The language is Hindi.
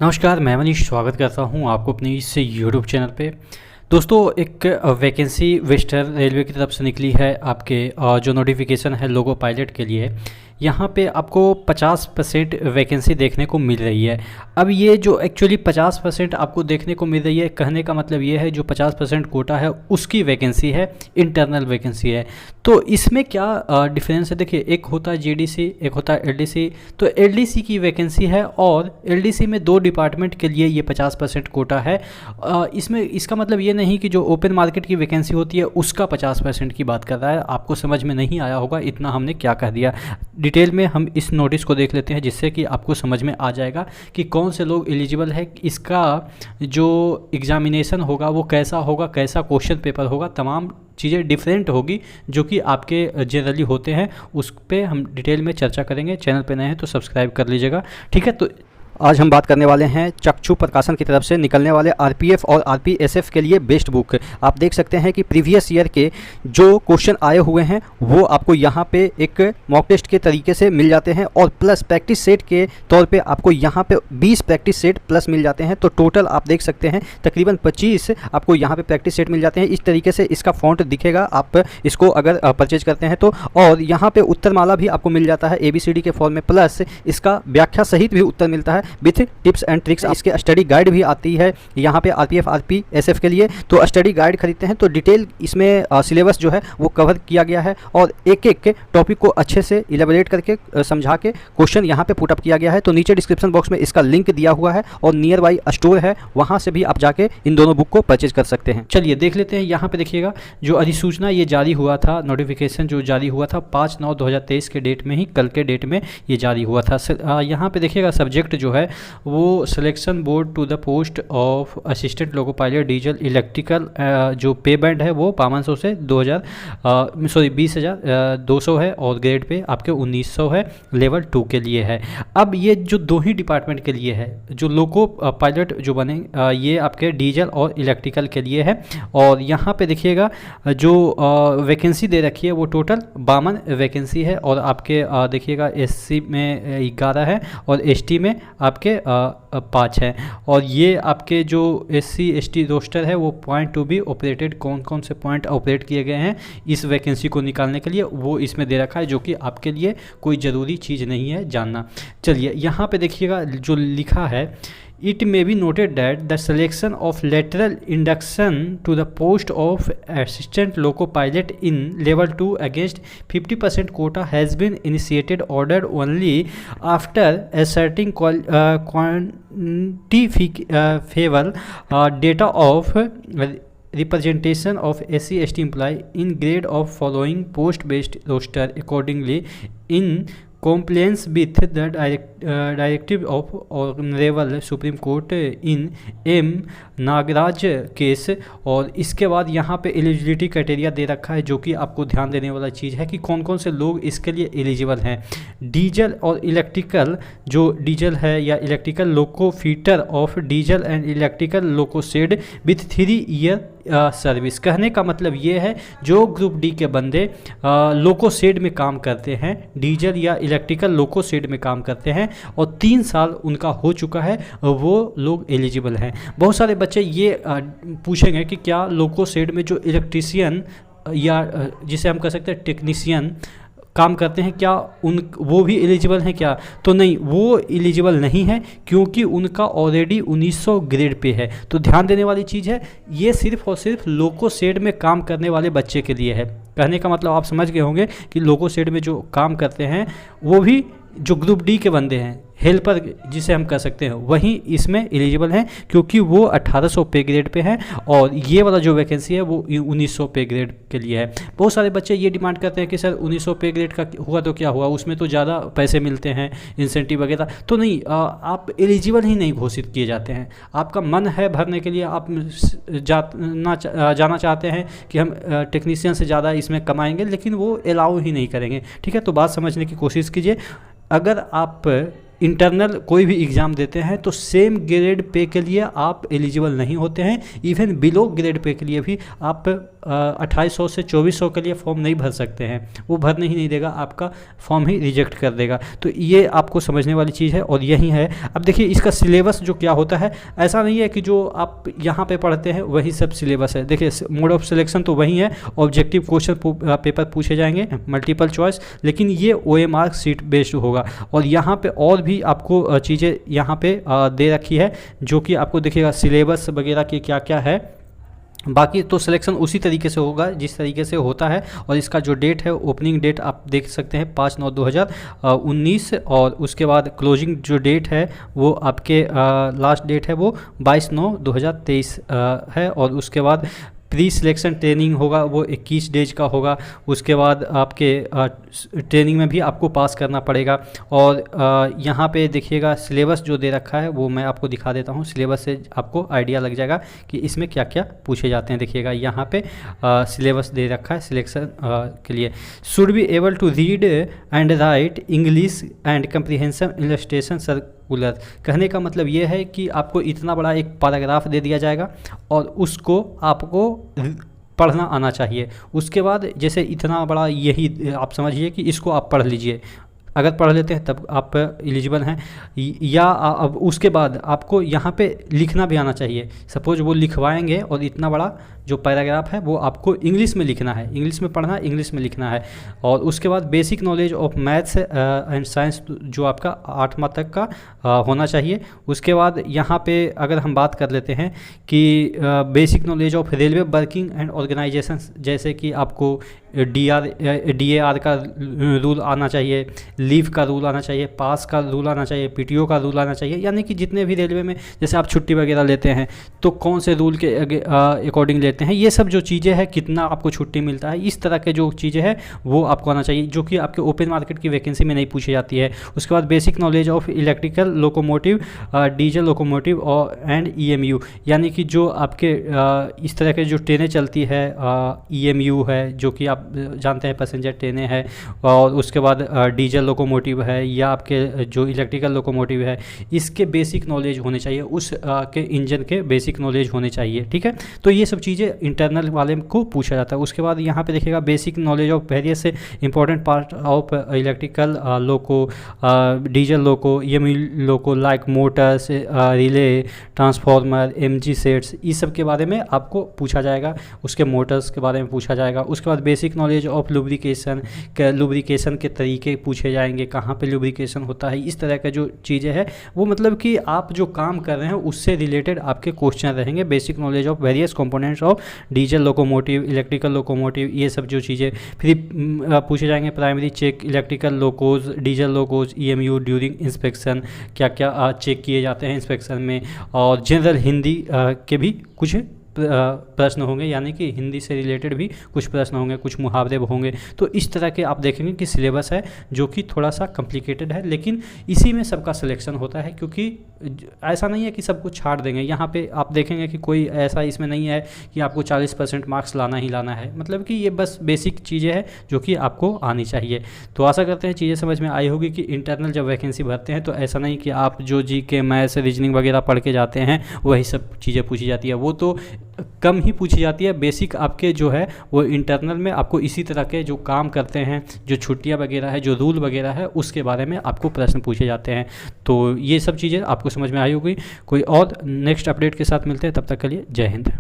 नमस्कार, मैं मनीष स्वागत करता हूं आपको अपने इस यूट्यूब चैनल पे। दोस्तों, एक वैकेंसी वेस्टर्न रेलवे की तरफ से निकली है। आपके जो नोटिफिकेशन है लोको पायलट के लिए, यहाँ पे आपको 50% वैकेंसी देखने को मिल रही है। अब ये जो एक्चुअली 50% आपको देखने को मिल रही है, कहने का मतलब ये है जो 50% कोटा है उसकी वैकेंसी है, इंटरनल वैकेंसी है। तो इसमें क्या डिफरेंस है, देखिए, एक होता है जीडीसी, एक होता है एलडीसी। तो एलडीसी की वैकेंसी है और एलडीसी में 2 डिपार्टमेंट के लिए ये 50% कोटा है। इसमें इसका मतलब ये नहीं कि जो ओपन मार्केट की वैकेंसी होती है उसका 50% की बात कर रहा है। आपको समझ में नहीं आया होगा, इतना हमने क्या कह दिया। डिटेल में हम इस नोटिस को देख लेते हैं जिससे कि आपको समझ में आ जाएगा कि कौन से लोग एलिजिबल है, इसका जो एग्जामिनेशन होगा वो कैसा होगा, कैसा क्वेश्चन पेपर होगा, तमाम चीज़ें डिफरेंट होगी जो कि आपके जनरली होते हैं। उस पर हम डिटेल में चर्चा करेंगे। चैनल पे नए हैं तो सब्सक्राइब कर लीजिएगा, ठीक है। तो आज हम बात करने वाले हैं चक्षु प्रकाशन की तरफ से निकलने वाले आरपीएफ और आरपीएसएफ के लिए बेस्ट बुक। आप देख सकते हैं कि प्रीवियस ईयर के जो क्वेश्चन आए हुए हैं वो आपको यहाँ पे एक मॉक टेस्ट के तरीके से मिल जाते हैं और प्लस प्रैक्टिस सेट के तौर पे आपको यहाँ पे 20 प्रैक्टिस सेट प्लस मिल जाते हैं। तो टोटल आप देख सकते हैं तकरीबन 25 आपको यहाँ पे प्रैक्टिस सेट मिल जाते हैं। इस तरीके से इसका फॉन्ट दिखेगा आप इसको अगर परचेज करते हैं तो। और यहाँ पे उत्तरमाला भी आपको मिल जाता है ABCD के फॉर्म में, प्लस इसका व्याख्या सहित भी उत्तर मिलता है विथ टिप्स एंड ट्रिक्स। इसके स्टडी गाइड भी आती है यहाँ पे आरपीएफ आरपीएसएफ के लिए। तो स्टडी गाइड खरीदते हैं तो डिटेल इसमें सिलेबस जो है वो कवर किया गया है और एक एक टॉपिक को अच्छे से इलेबोरेट करके समझा के क्वेश्चन यहाँ पे पुटअप किया गया है। तो नीचे डिस्क्रिप्शन बॉक्स में इसका लिंक दिया हुआ है और नियर बाई स्टोर है, वहाँ से भी आप जाके इन दोनों बुक को परचेज कर सकते हैं। चलिए देख लेते हैं। यहाँ पे देखिएगा जो अधिसूचना ये जारी हुआ था, नोटिफिकेशन जो जारी हुआ था 5/9/2023 के डेट में ही, कल के डेट में ये जारी हुआ था। यहाँ पे देखिएगा सब्जेक्ट जो है वो selection board to the post of assistant loco pilot diesel electrical. जो पे बैंड है वो 500 से 20,200 है और ग्रेड पे आपके 1900 है, लेवल 2 के लिए है। अब ये जो दो ही डिपार्टमेंट के लिए है, जो लोको पायलट जो बने ये आपके डीजल और इलेक्ट्रिकल के लिए है। और यहाँ पे देखिएगा जो वैकेंसी दे रखी है वो टोटल 52 वैकेंसी है और आपके देखिएगा SC में 11 है और ST में आपके 5 है। और ये आपके जो SC ST रोस्टर है वो पॉइंट टू बी ऑपरेटेड, कौन कौन से पॉइंट ऑपरेट किए गए हैं इस वैकेंसी को निकालने के लिए वो इसमें दे रखा है, जो कि आपके लिए कोई ज़रूरी चीज़ नहीं है जानना। चलिए यहाँ पे देखिएगा जो लिखा है, It may be noted that the selection of lateral induction to the post of assistant loco pilot in level 2 against 50% quota has been initiated ordered only after asserting quantifiable data of representation of SC ST employee in grade of following post based roster accordingly in compliance with the directive of Honorable Supreme Court in M Nagaraj case. और इसके बाद यहाँ पे एलिजिबिलिटी क्राइटेरिया दे रखा है, जो कि आपको ध्यान देने वाला चीज़ है कि कौन कौन से लोग इसके लिए एलिजिबल हैं। डीजल और इलेक्ट्रिकल, जो डीजल है या electrical loco fitter of diesel and electrical loco shed with 3 year service. कहने का मतलब ये है जो ग्रुप डी के बंदे लोको शेड में काम करते हैं, डीजल या इलेक्ट्रिकल लोको शेड में काम करते हैं और 3 साल उनका हो चुका है, वो लोग एलिजिबल हैं। बहुत सारे बच्चे ये पूछेंगे कि क्या लोको शेड में जो इलेक्ट्रीशियन या जिसे हम कह सकते हैं टेक्नीशियन काम करते हैं, क्या वो भी एलिजिबल हैं क्या? तो नहीं, वो एलिजिबल नहीं है क्योंकि उनका ऑलरेडी 1900 ग्रेड पे है। तो ध्यान देने वाली चीज़ है, ये सिर्फ और सिर्फ लोको शेड में काम करने वाले बच्चे के लिए है। कहने का मतलब आप समझ गए होंगे कि लोको शेड में जो काम करते हैं वो भी जो ग्रुप डी के बंदे हैं, हेल्पर जिसे हम कह सकते हैं, वही इसमें एलिजिबल हैं क्योंकि वो 1800 पे ग्रेड पे है और ये वाला जो वैकेंसी है वो 1900 पे ग्रेड के लिए है। बहुत सारे बच्चे ये डिमांड करते हैं कि सर 1900 पे ग्रेड का हुआ तो क्या हुआ, उसमें तो ज़्यादा पैसे मिलते हैं, इंसेंटिव वगैरह। तो नहीं, आप एलिजिबल ही नहीं घोषित किए जाते हैं। आपका मन है भरने के लिए, आप जाना चाहते हैं कि हम टेक्नीशियन से ज़्यादा इसमें कमाएंगे, लेकिन वो अलाउ ही नहीं करेंगे। ठीक है, तो बात समझने की कोशिश कीजिए। अगर आप इंटरनल कोई भी एग्ज़ाम देते हैं तो सेम ग्रेड पे के लिए आप एलिजिबल नहीं होते हैं, इवन बिलो ग्रेड पे के लिए भी आप 2800 से 2400 के लिए फॉर्म नहीं भर सकते हैं, वो भरने ही नहीं देगा, आपका फॉर्म ही रिजेक्ट कर देगा। तो ये आपको समझने वाली चीज़ है और यही है। अब देखिए इसका सिलेबस जो क्या होता है, ऐसा नहीं है कि जो आप यहाँ पे पढ़ते हैं वही सब सिलेबस है। देखिए मोड ऑफ सिलेक्शन तो वही है, ऑब्जेक्टिव क्वेश्चन पेपर पूछे जाएंगे, मल्टीपल चॉइस, लेकिन ये OMR सीट बेस्ड होगा। और यहाँ पे और भी आपको चीज़ें यहाँ पे दे रखी है, जो कि आपको देखिएगा सिलेबस वगैरह की क्या क्या है। बाकी तो सिलेक्शन उसी तरीके से होगा जिस तरीके से होता है। और इसका जो डेट है, ओपनिंग डेट आप देख सकते हैं 5/9/2019, और उसके बाद क्लोजिंग जो डेट है वो आपके लास्ट डेट है वो 22/9/2023 है। और उसके बाद प्री सिलेक्शन ट्रेनिंग होगा वो 21 डेज का होगा। उसके बाद आपके ट्रेनिंग में भी आपको पास करना पड़ेगा। और यहाँ पे देखिएगा सिलेबस जो दे रखा है वो मैं आपको दिखा देता हूँ, सिलेबस से आपको आइडिया लग जाएगा कि इसमें क्या क्या पूछे जाते हैं। देखिएगा यहाँ पे सिलेबस दे रखा है सिलेक्शन के लिए। Should be able to read and write English and comprehensive illustration circular. कहने का मतलब ये है कि आपको इतना बड़ा एक पैराग्राफ दे दिया जाएगा और उसको आपको पढ़ना आना चाहिए। उसके बाद जैसे इतना बड़ा, यही आप समझिए कि इसको आप पढ़ लीजिए, अगर पढ़ लेते हैं तब आप एलिजिबल हैं। या अब उसके बाद आपको यहाँ पे लिखना भी आना चाहिए। सपोज वो लिखवाएंगे और इतना बड़ा जो पैराग्राफ है वो आपको इंग्लिश में लिखना है, इंग्लिश में पढ़ना है, इंग्लिश में लिखना है। और उसके बाद basic knowledge of maths and science जो आपका 8वां तक का होना चाहिए। उसके बाद यहाँ पे अगर हम बात कर लेते हैं कि basic knowledge of railway working and organisation, जैसे कि आपको DAR का रूल आना चाहिए, लीव का रूल आना चाहिए, पास का रूल आना चाहिए, PTO का रूल आना चाहिए। यानी कि जितने भी रेलवे में जैसे आप छुट्टी वगैरह लेते हैं तो कौन से रूल के अकॉर्डिंग लेते हैं, ये सब जो चीज़ें हैं, कितना आपको छुट्टी मिलता है, इस तरह के जो चीज़ें हैं वो आपको आना चाहिए, जो कि आपके ओपन मार्केट की वैकेंसी में नहीं पूछी जाती है। उसके बाद basic knowledge of electrical locomotive, diesel locomotive और एंड EMU, यानी कि जो आपके इस तरह के जो ट्रेनें चलती है, EMU है जो कि आप जानते हैं पैसेंजर ट्रेनें हैं। और उसके बाद डीजल लोकोमोटिव है या आपके जो इलेक्ट्रिकल लोकोमोटिव है, इसके बेसिक नॉलेज होने चाहिए, उस के इंजन के बेसिक नॉलेज होने चाहिए। ठीक है, तो ये सब चीज़ें इंटरनल वाले को पूछा जाता है। उसके बाद यहाँ पे देखिएगा basic knowledge of various important part of electrical loco, diesel loco, EMU loco like Motors, relay, transformer, MG sets, इस सब के बारे में आपको पूछा जाएगा, उसके मोटर्स के बारे में पूछा जाएगा। उसके बाद basic knowledge of lubrication, lubrication के तरीके पूछे जाएंगे, कहाँ पे लुब्रिकेशन होता है, इस तरह का जो चीज़ें हैं वो मतलब कि आप जो काम कर रहे हैं उससे रिलेटेड आपके क्वेश्चन रहेंगे। Basic knowledge of various components of diesel locomotive, electrical locomotive, ये सब जो चीज़ें फिर पूछे जाएंगे। Primary check electrical locos, diesel locos, EMU during inspection, क्या क्या चेक किए जाते हैं इंस्पेक्शन में। और जनरल हिंदी के भी कुछ प्रश्न होंगे, यानी कि हिंदी से रिलेटेड भी कुछ प्रश्न होंगे, कुछ मुहावरे होंगे। तो इस तरह के आप देखेंगे कि सिलेबस है जो कि थोड़ा सा कॉम्प्लिकेटेड है, लेकिन इसी में सबका सिलेक्शन होता है, क्योंकि ऐसा नहीं है कि सब कुछ छाड़ देंगे। यहाँ पे आप देखेंगे कि कोई ऐसा इसमें नहीं है कि आपको 40% मार्क्स लाना ही लाना है, मतलब कि ये बस बेसिक चीज़ें हैं जो कि आपको आनी चाहिए। तो आशा करते हैं चीज़ें समझ में आई होगी कि इंटरनल जब वैकेंसी भरते हैं तो ऐसा नहीं कि आप जो GK मैथ्स रीजनिंग वगैरह पढ़ के जाते हैं वही सब चीज़ें पूछी जाती है, वो तो कम ही पूछी जाती है। बेसिक आपके जो है वो इंटरनल में आपको इसी तरह के जो काम करते हैं, जो छुट्टियां वगैरह है, जो रूल वगैरह है, उसके बारे में आपको प्रश्न पूछे जाते हैं। तो ये सब चीज़ें आपको समझ में आई होगी। कोई और नेक्स्ट अपडेट के साथ मिलते हैं, तब तक के लिए जय हिंद।